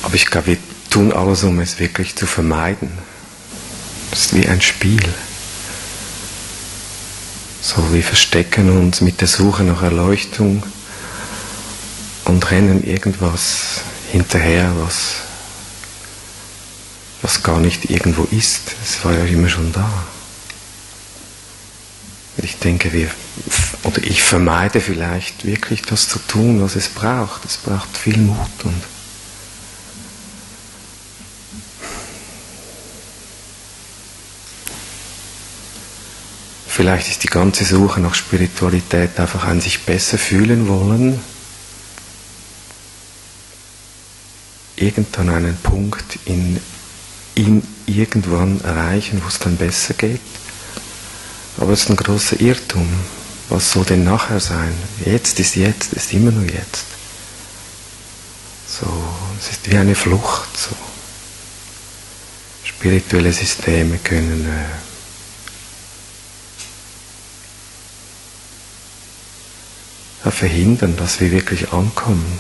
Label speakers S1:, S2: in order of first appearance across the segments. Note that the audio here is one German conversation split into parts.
S1: Aber ich glaube, wir tun alles, um es wirklich zu vermeiden. Das ist wie ein Spiel. So, wir verstecken uns mit der Suche nach Erleuchtung und rennen irgendwas hinterher, was gar nicht irgendwo ist. Es war ja immer schon da. Ich denke, ich vermeide vielleicht wirklich das zu tun, was es braucht. Es braucht viel Mut und vielleicht ist die ganze Suche nach Spiritualität einfach ein sich besser fühlen wollen, irgendwann einen Punkt in irgendwann erreichen, wo es dann besser geht. Aber es ist ein großer Irrtum. Was soll denn nachher sein? Jetzt, ist immer nur jetzt. So, es ist wie eine Flucht. So. Spirituelle Systeme können verhindern, dass wir wirklich ankommen.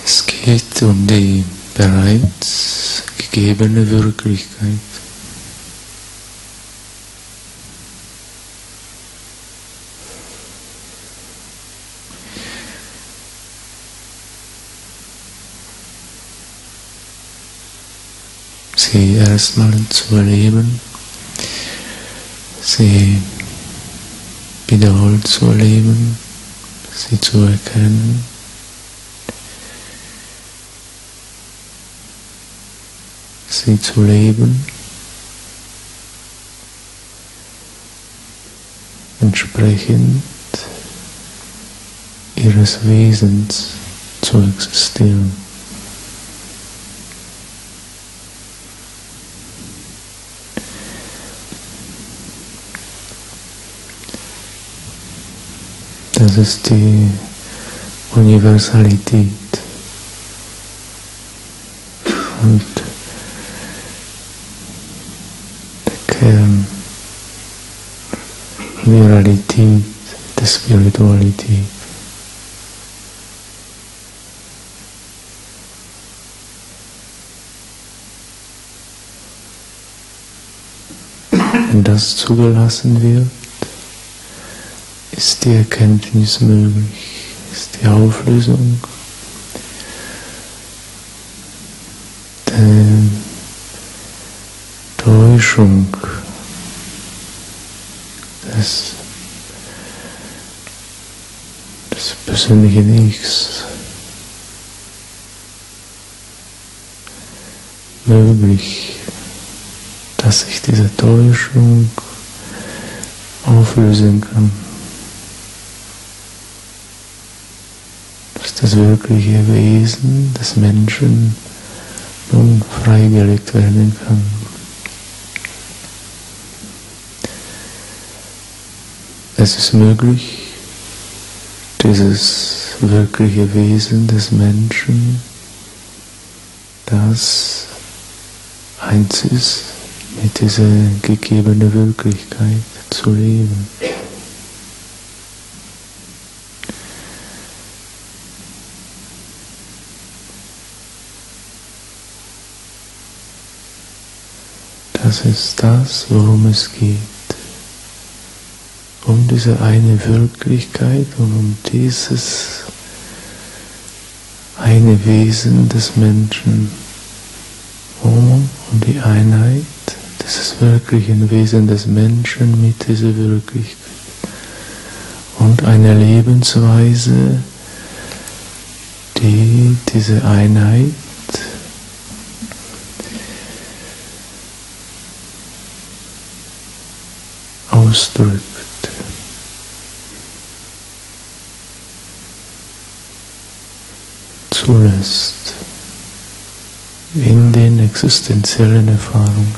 S2: Es geht um die bereits gegebene Wirklichkeit. Sie erstmal zu erleben, sie wiederholt zu erleben, sie zu erkennen. Sie zu leben, entsprechend ihres Wesens zu existieren. Das ist die Universalität und Kern, die Realität der Spiritualität. Wenn das zugelassen wird, ist die Erkenntnis möglich, ist die Auflösung der Täuschung des persönlichen Ichs möglich, dass sich diese Täuschung auflösen kann. Dass das wirkliche Wesen des Menschen nun freigelegt werden kann. Es ist möglich, dieses wirkliche Wesen des Menschen, das eins ist mit dieser gegebenen Wirklichkeit, zu leben. Das ist das, worum es geht. Um diese eine Wirklichkeit und um dieses eine Wesen des Menschen, um die Einheit dieses wirklichen Wesens des Menschen mit dieser Wirklichkeit und eine Lebensweise, die diese Einheit ausdrückt. Zulässt in den existenziellen Erfahrungen.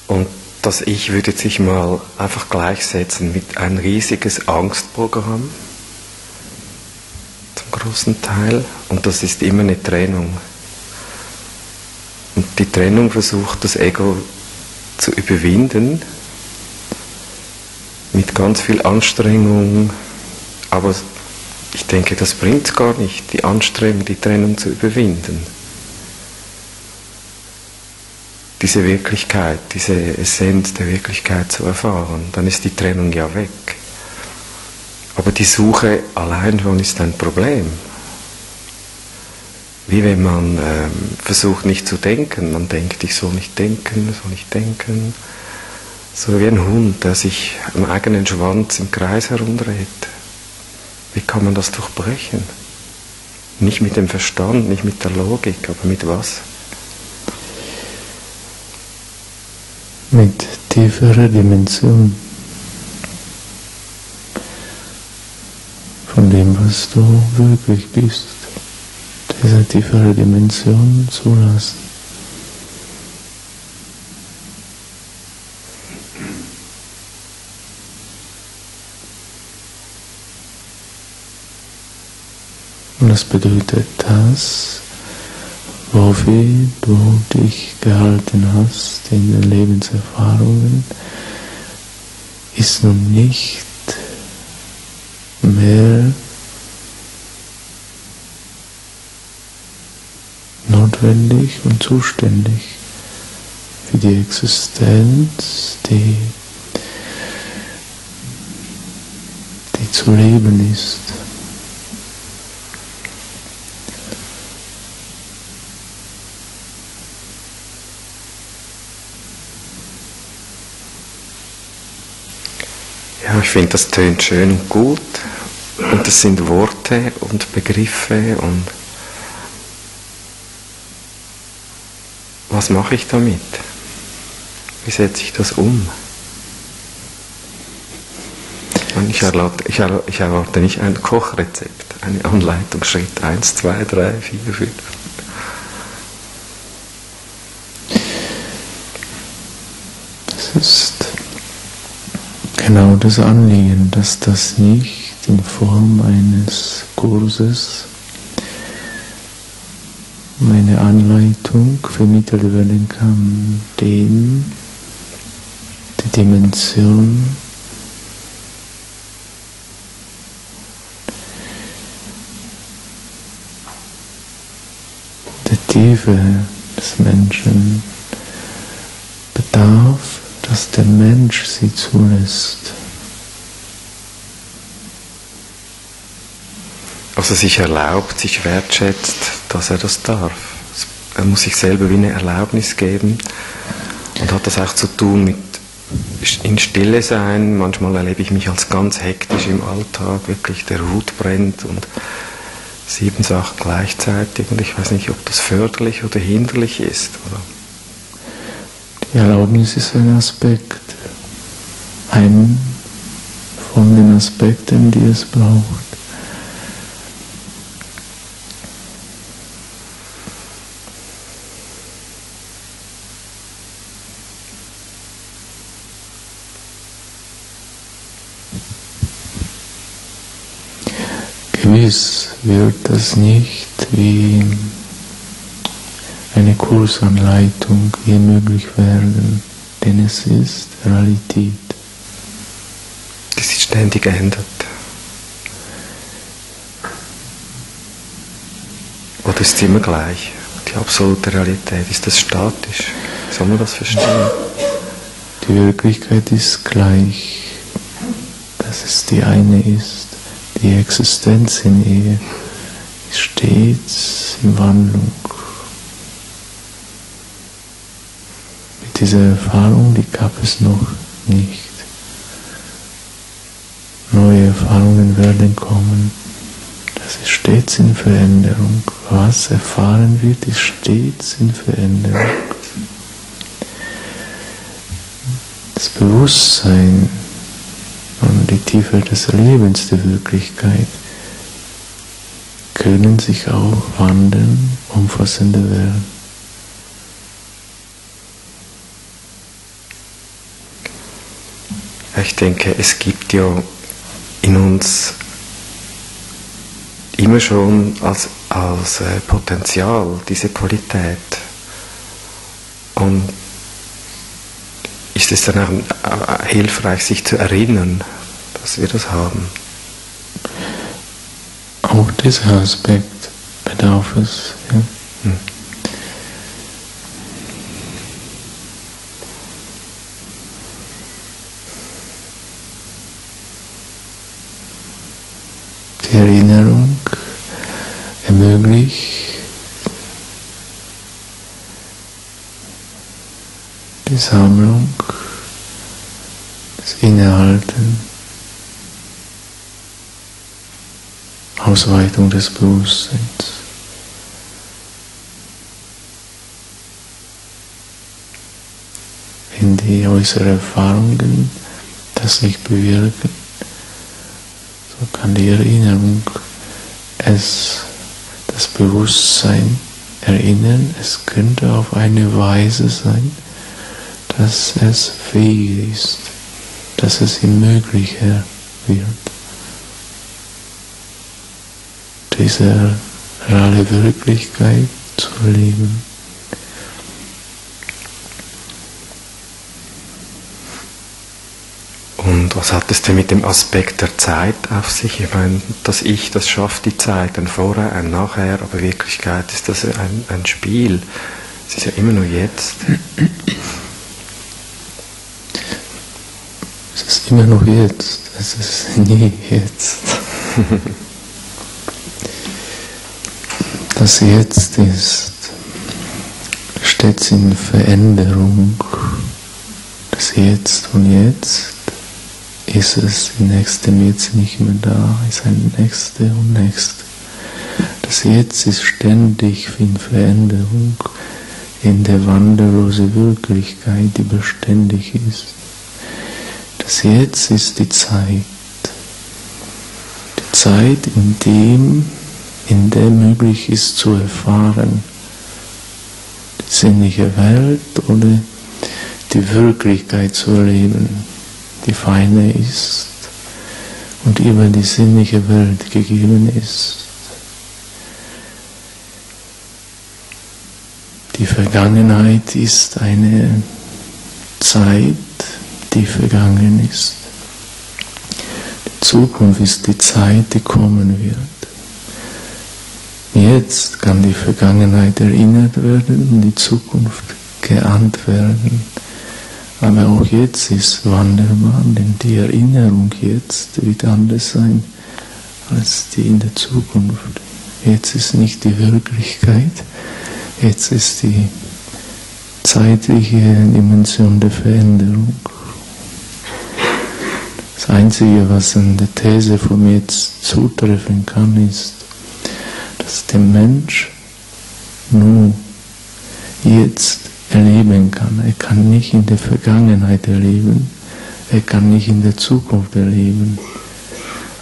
S1: Und Das Ich würde sich mal einfach gleichsetzen mit ein riesiges Angstprogramm, zum großen Teil, und das ist immer eine Trennung. Und die Trennung versucht das Ego zu überwinden, mit ganz viel Anstrengung, aber ich denke, das bringt es gar nicht, die Anstrengung, die Trennung zu überwinden. Diese Wirklichkeit, diese Essenz der Wirklichkeit zu erfahren, dann ist die Trennung ja weg. Aber die Suche allein schon ist ein Problem. Wie wenn man versucht nicht zu denken, man denkt, ich soll nicht denken, soll nicht denken. So wie ein Hund, der sich am eigenen Schwanz im Kreis herumdreht. Wie kann man das durchbrechen? Nicht mit dem Verstand, nicht mit der Logik, aber mit was?
S2: Mit tieferer Dimension von dem, was du wirklich bist. Diese tiefere Dimension zulassen. Und das bedeutet, das, wofür du dich gehalten hast in den Lebenserfahrungen, ist nun nicht mehr notwendig und zuständig für die Existenz, die zu leben ist.
S1: Ja, ich finde, das tönt schön und gut. Und das sind Worte und Begriffe und was mache ich damit? Wie setze ich das um? Ich erwarte nicht ein Kochrezept, eine Anleitung, Schritt 1, 2, 3, 4, 5.
S2: Das ist genau das Anliegen, dass das nicht in Form eines Kurses, eine Anleitung vermittelt werden kann, den die Dimension der Tiefe des Menschen bedarf, dass der Mensch sie zulässt.
S1: Also sich erlaubt, sich wertschätzt, dass er das darf. Er muss sich selber wie eine Erlaubnis geben und hat das auch zu tun mit in Stille sein. Manchmal erlebe ich mich als ganz hektisch im Alltag, wirklich der Hut brennt und 7 Sachen gleichzeitig und ich weiß nicht, ob das förderlich oder hinderlich ist. Oder?
S2: Die Erlaubnis ist ein Aspekt, ein von den Aspekten, die es braucht. Gewiss wird das nicht wie eine Kursanleitung je möglich werden, denn es ist Realität.
S1: Die sich ständig ändert. Oder ist es immer gleich? Die absolute Realität, ist das statisch? Soll man das verstehen?
S2: Die Wirklichkeit ist gleich, dass es die eine ist. Die Existenz in ihr ist stets in Wandlung. Mit dieser Erfahrung, die gab es noch nicht. Neue Erfahrungen werden kommen. Das ist stets in Veränderung. Was erfahren wird, ist stets in Veränderung. Das Bewusstsein und die Tiefe des Lebens der Wirklichkeit können sich auch wandeln, umfassender werden.
S1: Ich denke, es gibt ja in uns immer schon als Potenzial diese Qualität. Und ist es dann auch hilfreich, sich zu erinnern, dass wir das haben?
S2: Auch dieser Aspekt bedarf es. Ja. Die Erinnerung ermöglicht die Sammlung, das Innehalten, Ausweitung des Bewusstseins. Wenn die äußeren Erfahrungen das nicht bewirken, so kann die Erinnerung das Bewusstsein erinnern. Es könnte auf eine Weise sein, dass es fähig ist, dass es ihm möglicher wird, diese reale Wirklichkeit zu erleben.
S1: Und was hat es denn mit dem Aspekt der Zeit auf sich? Ich meine, das Ich, das schafft die Zeit, ein Vorher, ein Nachher, aber in Wirklichkeit ist das ein Spiel. Es ist ja immer nur jetzt.
S2: Es ist immer noch jetzt, es ist nie jetzt. Das Jetzt ist stets in Veränderung. Das Jetzt von jetzt ist es im nächsten Jetzt nicht mehr da, ist ein Nächste und Nächste. Das Jetzt ist ständig in Veränderung, in der wandellosen Wirklichkeit, die beständig ist. Das Jetzt ist die Zeit. Die Zeit, in der möglich ist zu erfahren, die sinnliche Welt oder die Wirklichkeit zu erleben, die feine ist und über die sinnliche Welt gegeben ist. Die Vergangenheit ist eine Zeit, die vergangen ist. Die Zukunft ist die Zeit, die kommen wird. Jetzt kann die Vergangenheit erinnert werden und die Zukunft geahnt werden. Aber auch jetzt ist wandelbar, denn die Erinnerung jetzt wird anders sein als die in der Zukunft. Jetzt ist nicht die Wirklichkeit, jetzt ist die zeitliche Dimension der Veränderung. Das Einzige, was an der These vom Jetzt zutreffen kann, ist, dass der Mensch nur jetzt erleben kann. Er kann nicht in der Vergangenheit erleben, er kann nicht in der Zukunft erleben.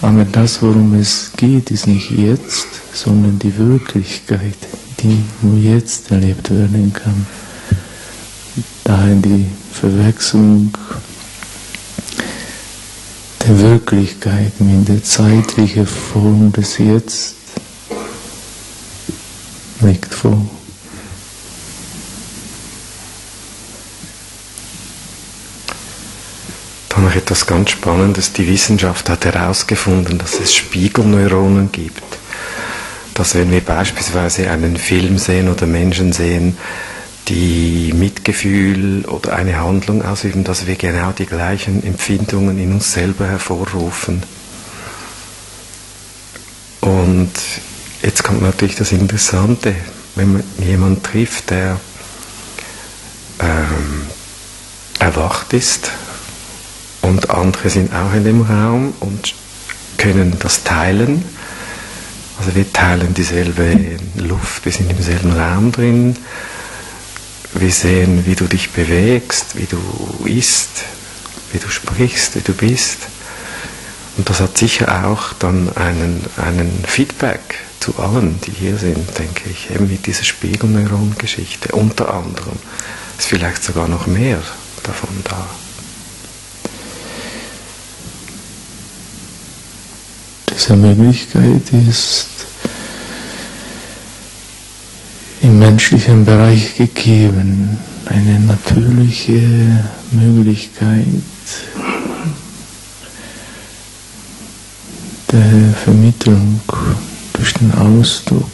S2: Aber das, worum es geht, ist nicht jetzt, sondern die Wirklichkeit, die nur jetzt erlebt werden kann. Daher die Verwechslung der Wirklichkeit mit der zeitlichen Form des Jetzt liegt vor.
S1: Dann noch etwas ganz Spannendes. Die Wissenschaft hat herausgefunden, dass es Spiegelneuronen gibt. Dass wenn wir beispielsweise einen Film sehen oder Menschen sehen, die Mitgefühl oder eine Handlung ausüben, dass wir genau die gleichen Empfindungen in uns selber hervorrufen. Und jetzt kommt natürlich das Interessante, wenn man jemanden trifft, der erwacht ist und andere sind auch in dem Raum und können das teilen. Also wir teilen dieselbe Luft, wir sind im selben Raum drin. Wir sehen, wie du dich bewegst, wie du isst, wie du sprichst, wie du bist. Und das hat sicher auch dann einen Feedback zu allen, die hier sind, denke ich, eben mit dieser Spiegelneuron-Geschichte. Unter anderem ist vielleicht sogar noch mehr davon da.
S2: Diese Möglichkeit ist im menschlichen Bereich gegeben, eine natürliche Möglichkeit der Vermittlung durch den Ausdruck,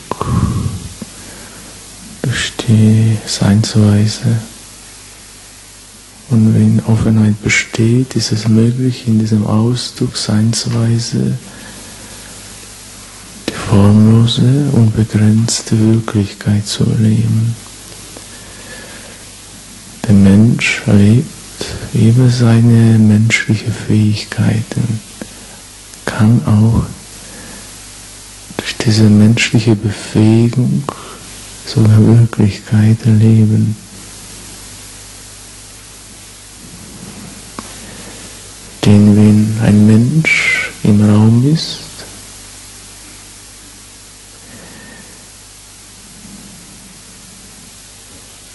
S2: durch die Seinsweise. Und wenn Offenheit besteht, ist es möglich, in diesem Ausdruck, Seinsweise, die formlose, unbegrenzte Wirklichkeit zu erleben. Der Mensch erlebt über seine menschlichen Fähigkeiten, kann auch durch diese menschliche Befähigung sogar Wirklichkeit erleben. Denn wenn ein Mensch im Raum ist,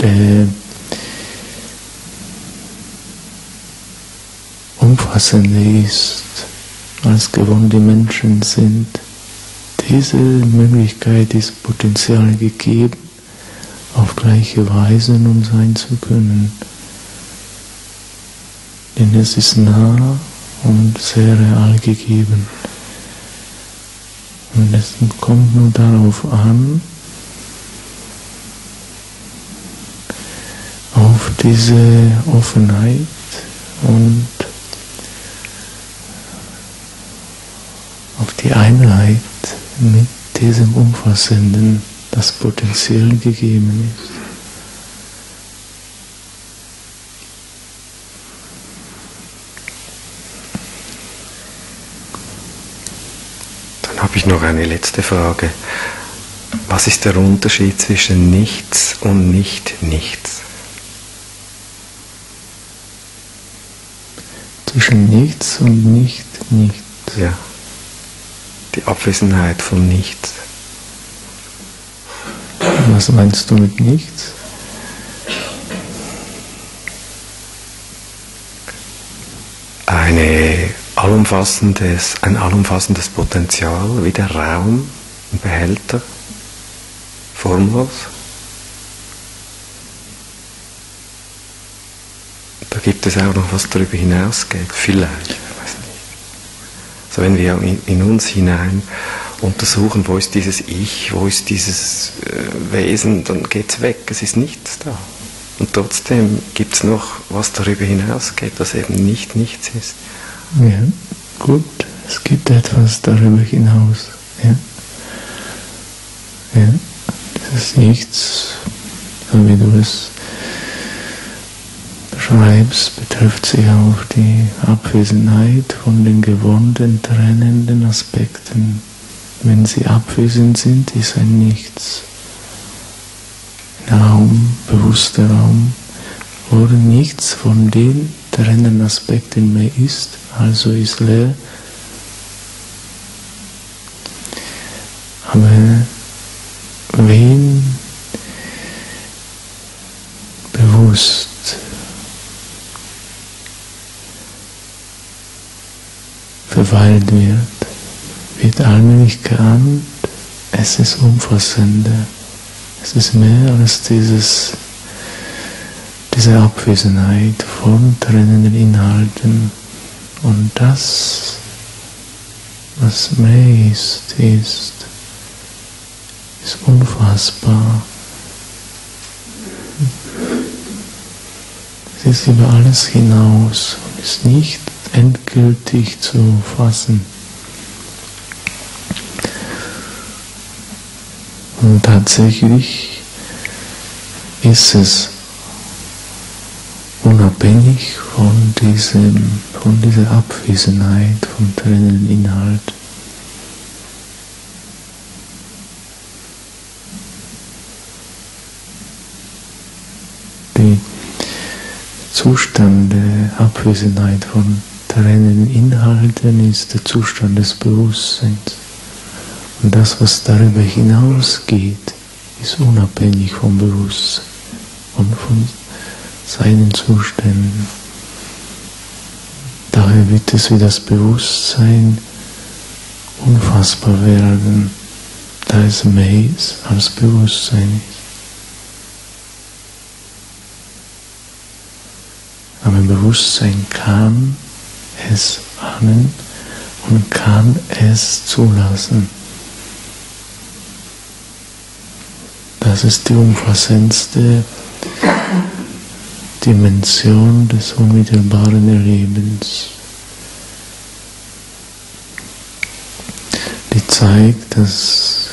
S2: der umfassender ist, als gewohnt die Menschen sind, diese Möglichkeit ist Potenzial gegeben, auf gleiche Weise nun sein zu können. Denn es ist nah und sehr real gegeben. Und es kommt nur darauf an, auf diese Offenheit und auf die Einheit mit diesem Umfassenden, das potenziell gegeben ist.
S1: Dann habe ich noch eine letzte Frage. Was ist der Unterschied zwischen Nichts und Nicht-Nichts?
S2: Zwischen Nichts und Nicht-Nichts.
S1: Ja. Die Abwesenheit von Nichts.
S2: Was meinst du mit Nichts?
S1: Ein allumfassendes Potenzial, wie der Raum, ein Behälter, formlos. Da gibt es auch noch was darüber hinausgeht, vielleicht, ich weiß nicht. Also wenn wir in uns hinein untersuchen, wo ist dieses Ich, wo ist dieses Wesen, dann geht es weg, es ist nichts da. Und trotzdem gibt es noch was darüber hinausgeht, das eben nicht nichts ist.
S2: Ja, gut, es gibt etwas darüber hinaus. Ja, ja, dieses Nichts, so wie du es beschreibst, betrifft sich auf die Abwesenheit von den gewohnten, trennenden Aspekten. Wenn sie abwesend sind, ist ein Nichts. Ein Raum, bewusster Raum, wo nichts von den trennenden Aspekten mehr ist, also ist leer. Aber wen bewusst verweilt wird allmählich geahnt, es ist umfassender. Es ist mehr als diese Abwesenheit von trennenden Inhalten. Und das, was mehr ist unfassbar. Es ist über alles hinaus und ist nicht endgültig zu fassen. Und tatsächlich ist es unabhängig von dieser Abwesenheit von trennenden Inhalt. Der Zustand der Abwesenheit von trennenden Inhalten ist der Zustand des Bewusstseins. Und das, was darüber hinausgeht, ist unabhängig vom Bewusstsein und von seinen Zuständen. Daher wird es wie das Bewusstsein unfassbar werden, da es mehr ist als Bewusstsein ist. Aber Bewusstsein kann es ahnen und kann es zulassen. Das ist die umfassendste Dimension des unmittelbaren Erlebens. Die zeigt, dass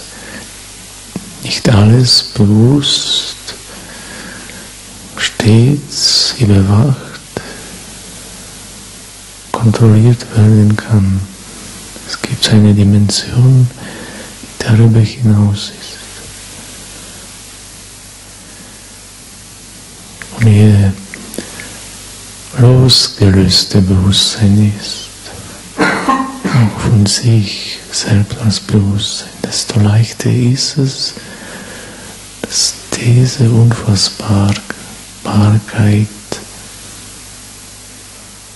S2: nicht alles bewusst, stets überwacht, kontrolliert werden kann. Es gibt eine Dimension, die darüber hinaus ist. Und je losgelöste Bewusstsein ist, auch von sich selbst als Bewusstsein, desto leichter ist es, dass diese Unfassbarkeit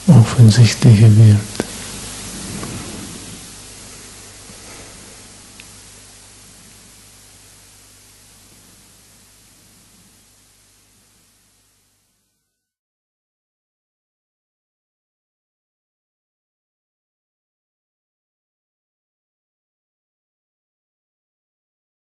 S2: offensichtlicher wird.